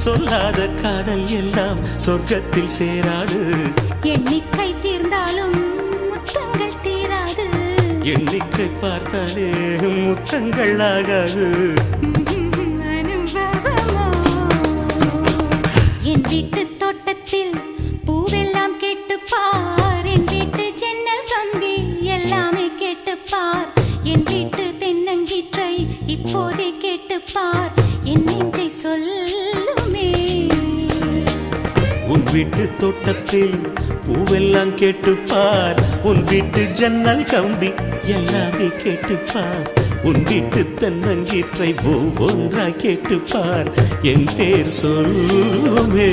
சொல்லாத காதல் எல்லாம் சொர்க்கத்தில் சேராது. எண்ணிக்கை தீர்ந்தாலும் முத்தங்கள் தீராது. எண்ணிக்கை பார்த்தாலே முத்தங்கள் ஆகாது. அனுபவமோ என் வீட்டு தோட்டத்தில் பூவெல்லாம் கேட்டுப்பார். என் வீட்டு ஜன்னல் கம்பி எல்லாமே கேட்டுப்பார். என் வீட்டு தென்னங்கீற்றை இப்போதே கேட்டுப்பார். என் நெஞ்சை சொல்லுமே. உன் வீட்டு தோட்டத்தில் பூவெல்லாம் கேட்டுப்பார். உன் வீட்டு ஜன்னல் கம்பி எல்லாமே கேட்டுப்பார். உன் வீட்டு தென்னங்கீற்றை ஒவ்வொன்றா கேட்டுப்பார். என் பேர் சொல்லுமே.